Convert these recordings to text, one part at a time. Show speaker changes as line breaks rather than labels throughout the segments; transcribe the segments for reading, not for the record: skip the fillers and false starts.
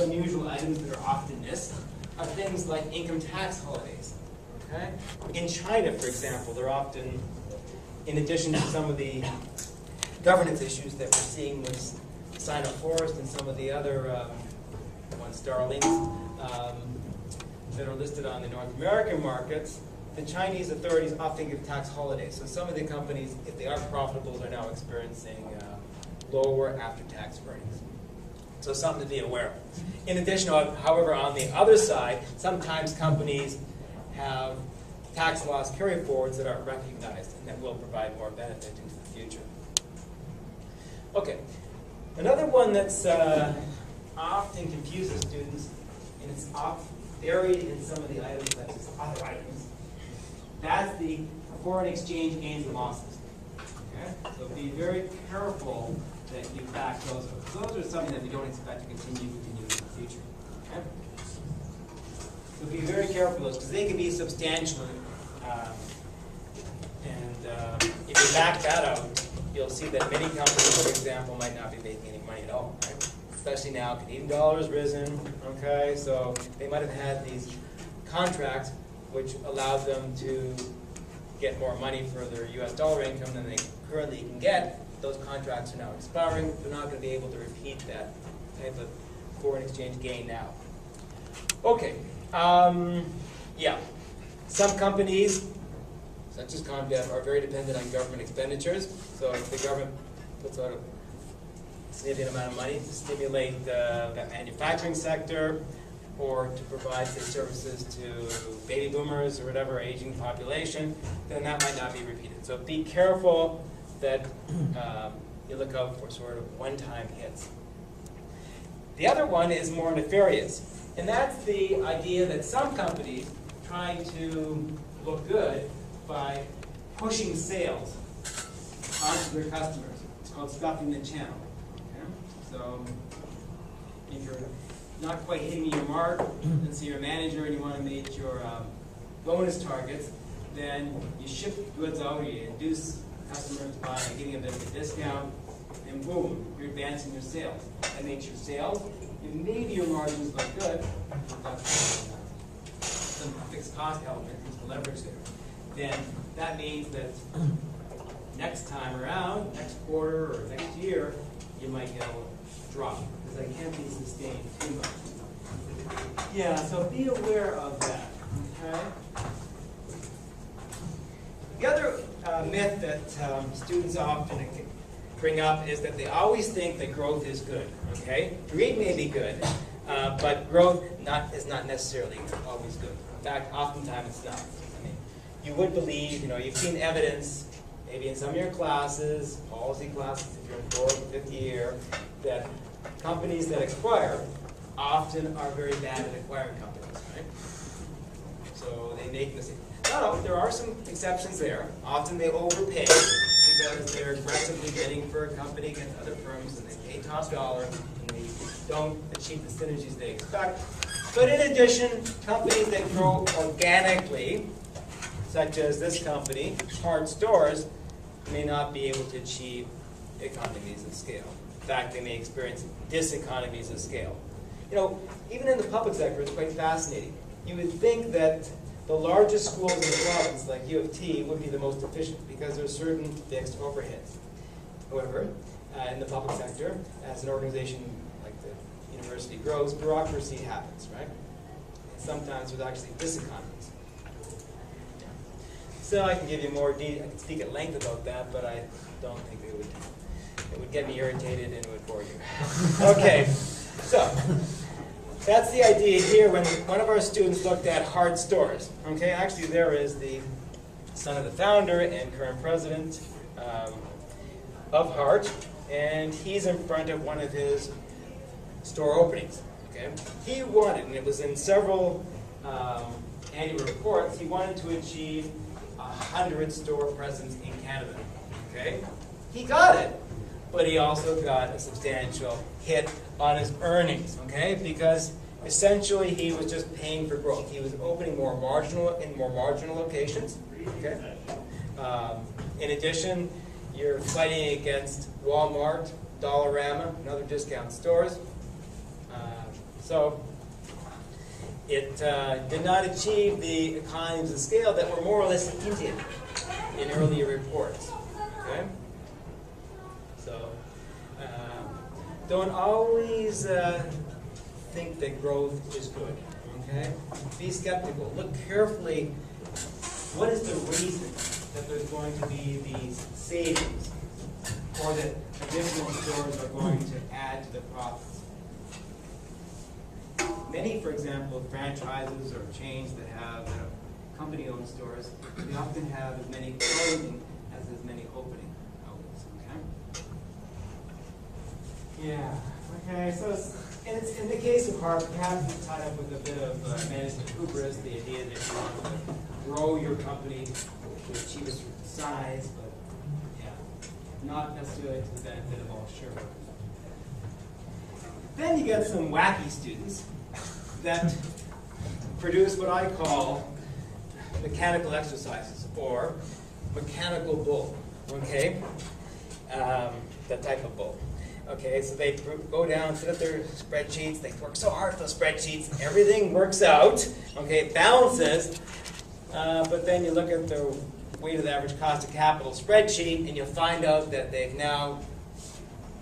unusual items that are often missed are things like income tax holidays. Okay? In China, for example, they're often, in addition to some of the governance issues that we're seeing with Sino-Forest and some of the other ones, Starlings, that are listed on the North American markets, the Chinese authorities often give tax holidays. So some of the companies, if they are profitable, are now experiencing lower after-tax earnings. So something to be aware of. In addition, however, on the other side, sometimes companies have tax loss carry-forwards that aren't recognized and that will provide more benefit into the future. Okay, another one that's often confuses students, and it's buried in some of the items such as other items. That's the foreign exchange gains and losses. Okay? So be very careful that you back those up. Those are something that we don't expect to continue in the future. Okay? So be very careful of those because they can be substantial. If you back that out, you'll see that many companies, for example, might not be making any money at all. Right? Especially now, Canadian dollar's risen. Okay, so they might have had these contracts which allowed them to get more money for their U.S. dollar income than they currently can get. Those contracts are now expiring. They're not going to be able to repeat that type of foreign exchange gain now. Okay, yeah. Some companies, such as Comdev, are very dependent on government expenditures. So if the government puts out a significant amount of money to stimulate that manufacturing sector, or to provide, say, services to baby boomers or whatever aging population, then that might not be repeated. So be careful that you look out for sort of one-time hits. The other one is more nefarious, and that's the idea that some companies try to look good by pushing sales onto their customers. It's called stuffing the channel. Okay? So if you're not quite hitting your mark, and so you're a manager and you want to meet your bonus targets, then you ship goods out, or you induce customers to buy by getting a bit of a discount, and boom, you're advancing your sales. That makes your sales, and maybe your margins look good, some fixed cost element, there's leverage there. Then that means that next time around, next quarter or next year, you might get a drop, because that can't be sustained too much. Yeah, so be aware of that, okay? The other myth that students often bring up is that they always think that growth is good, okay? Greed may be good, but growth is not necessarily always good. In fact, oftentimes it's not. I mean, you would believe, you've seen evidence, maybe in some of your classes, policy classes, if you're in 4th or 5th year, that companies that acquire often are very bad at acquiring companies, right? So they make mistakes. No, there are some exceptions there. Often they overpay because they're aggressively bidding for a company against other firms, and they pay top dollar, and they don't achieve the synergies they expect. But in addition, companies that grow organically, such as this company, Hard Stores, may not be able to achieve economies of scale. In fact, they may experience diseconomies of scale. Even in the public sector, it's quite fascinating. You would think that the largest schools in the province, like U of T, would be the most efficient because there are certain fixed overheads. However, in the public sector, as an organization like the university grows, bureaucracy happens, right? And sometimes there's actually diseconomies. So I can give you more detail. I can speak at length about that, but I don't think it would get me irritated and it would bore you. Okay, so that's the idea here when one of our students looked at Hard Stores. Okay, actually there is the son of the founder and current president of Hart, and he's in front of one of his store openings. Okay, he wanted, and it was in several annual reports, he wanted to achieve 100 store presence in Canada. Okay, he got it, but he also got a substantial hit on his earnings. Okay, because essentially he was just paying for growth. He was opening more marginal locations. Okay, in addition, you're fighting against Walmart, Dollarama, and other discount stores. So it did not achieve the economies of scale that were more or less hinted in earlier reports. Okay? So don't always think that growth is good. Okay? Be skeptical. Look carefully. What is the reason that there's going to be these savings, or that additional stores are going to add to the profits? Many, for example, franchises or chains that have company-owned stores, they often have as many closing as many opening outlets. Okay. Yeah. Okay. So it's in the case of Harp, perhaps it's tied up with a bit of management hubris, the idea that you want to grow your company to achieve a certain size, but yeah, not necessarily to the benefit of all shareholders. Then you get some wacky students that produce what I call mechanical exercises, or mechanical bull, okay? That type of bull. Okay, so they go down, sit at their spreadsheets, they work so hard for those spreadsheets, everything works out, okay, it balances, but then you look at the weighted average cost of capital spreadsheet, and you'll find out that they've now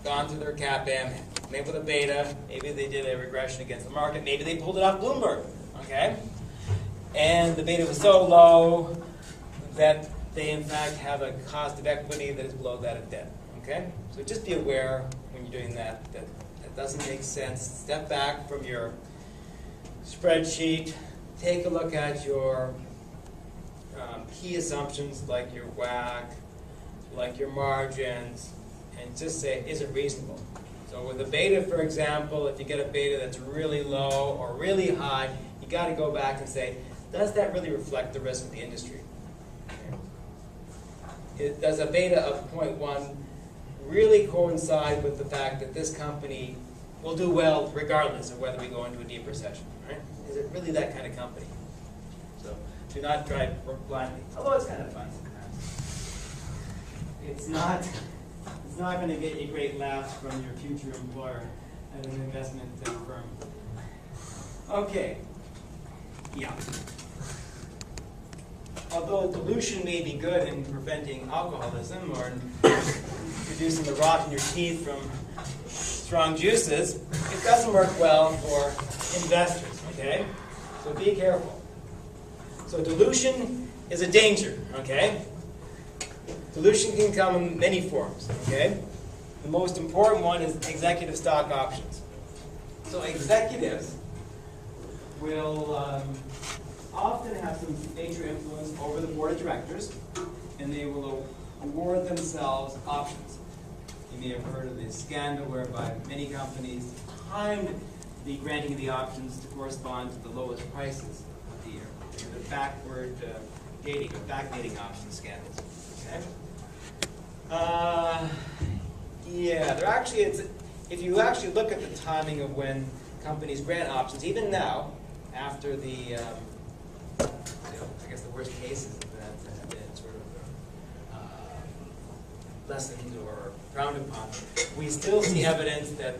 gone through their CAPM, maybe with a beta, maybe they did a regression against the market, maybe they pulled it off Bloomberg, okay? And the beta was so low that they in fact have a cost of equity that is below that of debt, okay? So just be aware when you're doing that doesn't make sense. Step back from your spreadsheet, take a look at your key assumptions like your WACC, like your margins, and just say, is it reasonable? So with a beta, for example, if you get a beta that's really low or really high, you got to go back and say, does that really reflect the risk of the industry? Does a beta of 0.1 really coincide with the fact that this company will do well regardless of whether we go into a deep recession? Right? Is it really that kind of company? So do not drive blindly, although it's kind of fun sometimes. It's not going to get you great laughs from your future employer at an investment firm. Okay. Yeah. Although dilution may be good in preventing alcoholism or in reducing the rot in your teeth from strong juices, it doesn't work well for investors, okay? So be careful. So dilution is a danger, okay? Dilution can come in many forms, okay? The most important one is executive stock options. So executives will often have some major influence over the board of directors, and they will award themselves options. You may have heard of this scandal whereby many companies timed the granting of the options to correspond to the lowest prices of the year. The backward dating or backdating option scandals. Okay? Yeah, they're actually, if you actually look at the timing of when companies grant options, even now, after the I guess the worst cases of that have been sort of lessened or frowned upon, we still see evidence that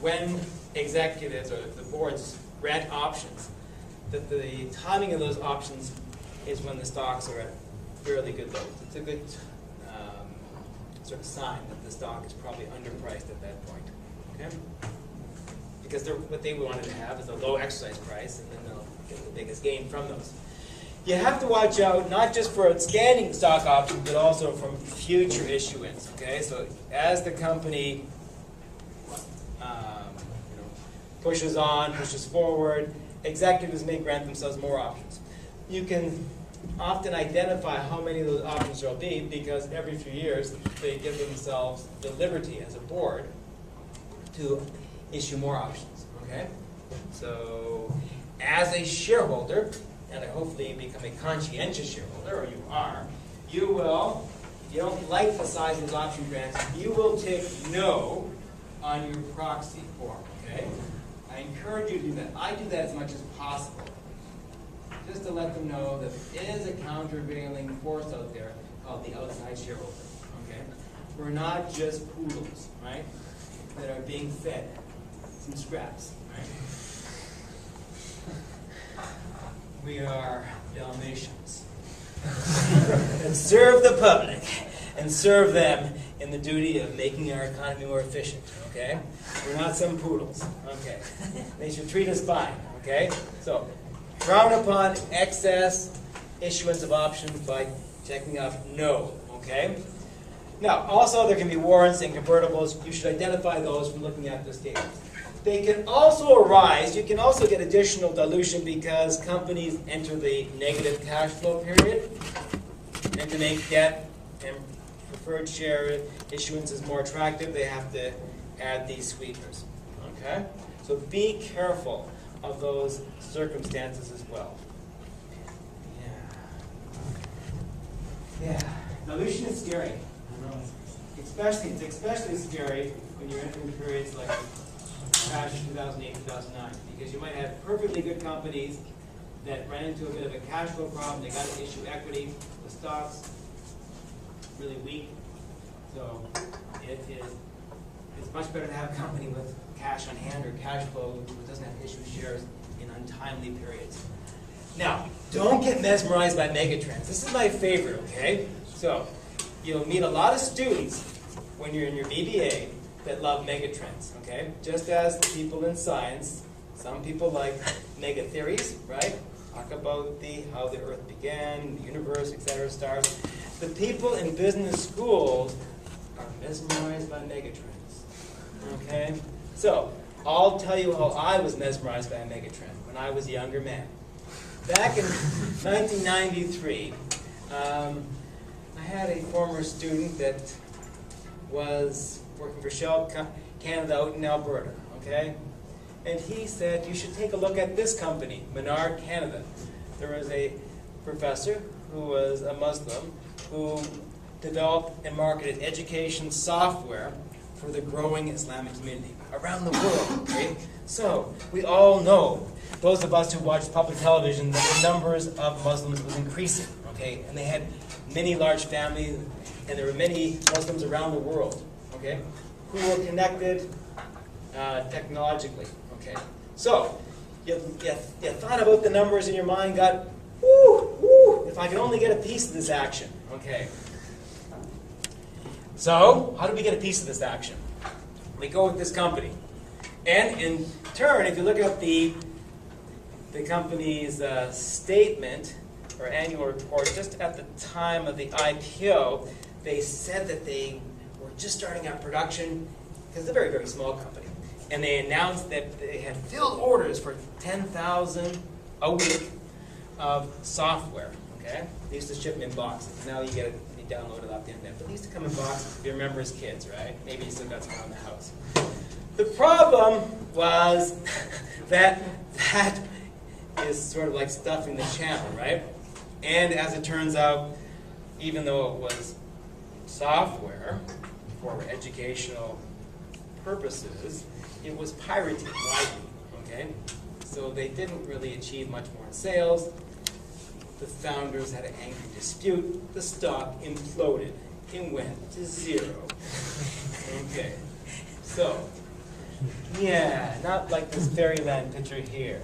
when executives or the boards grant options, that the timing of those options is when the stocks are at fairly good lows. It's a good sort of sign that the stock is probably underpriced at that point. Okay? Because what they wanted to have is a low exercise price, and then they'll get the biggest gain from those. You have to watch out not just for outstanding stock options, but also from future issuance. Okay, so as the company pushes on, pushes forward, executives may grant themselves more options. You can often identify how many of those options there will be because every few years they give themselves the liberty as a board to issue more options. Okay, so as a shareholder, and hopefully you become a conscientious shareholder, or you are, you will, if you don't like the size of those option grants, you will tick no on your proxy form, okay? I encourage you to do that. I do that as much as possible, just to let them know that there is a countervailing force out there called the outside shareholder, okay? We're not just poodles, right, that are being fed some scraps, right? We are Dalmatians. And serve the public, and serve them in the duty of making our economy more efficient, okay? We're not some poodles, okay? They should treat us fine, okay? So, frown upon excess issuance of options by checking off no, okay? Now, also there can be warrants and convertibles. You should identify those from looking at the statement. They can also arise, you can also get additional dilution because companies enter the negative cash flow period, and to make debt and preferred share issuances more attractive, they have to add these sweeteners, okay? So be careful of those circumstances as well. Yeah. Dilution is scary. It's especially scary when you're entering periods like crash 2008, 2009, because you might have perfectly good companies that ran into a bit of a cash flow problem. They got to issue equity. The stock's really weak, so it's much better to have a company with cash on hand or cash flow who doesn't have to issue shares in untimely periods. Now, don't get mesmerized by megatrends. This is my favorite, okay? So, you'll meet a lot of students when you're in your BBA that love megatrends, okay? Just as the people in science, some people like mega theories, right? Talk about how the earth began, the universe, etc., stars. The people in business schools are mesmerized by megatrends, okay? So, I'll tell you how I was mesmerized by a megatrend when I was a younger man. Back in 1993, I had a former student that was working for Shell Canada out in Alberta, okay? And he said, you should take a look at this company, Menard Canada. There was a professor who was a Muslim who developed and marketed education software for the growing Islamic community around the world, okay? So, we all know, those of us who watch public television, that the numbers of Muslims was increasing, okay? And they had many large families, and there were many Muslims around the world, okay, who were connected technologically, okay? So, you thought about the numbers in your mind, got, woo, if I could only get a piece of this action, okay? So, how do we get a piece of this action? We go with this company. And in turn, if you look at the company's statement or annual report, just at the time of the IPO, they said that they were just starting out production, because it's a very, very small company. And they announced that they had filled orders for 10,000 a week of software, okay? They used to ship them in boxes. Now you get it, you download it off the internet. But they used to come in boxes, if you remember as kids, right? Maybe you still got some around the house. The problem was that is sort of like stuffing the channel, right? And as it turns out, even though it was software for educational purposes, it was pirated widely, okay? So they didn't really achieve much more in sales. The founders had an angry dispute. The stock imploded. It went to zero. Okay, so, yeah, not like this fairyland picture here.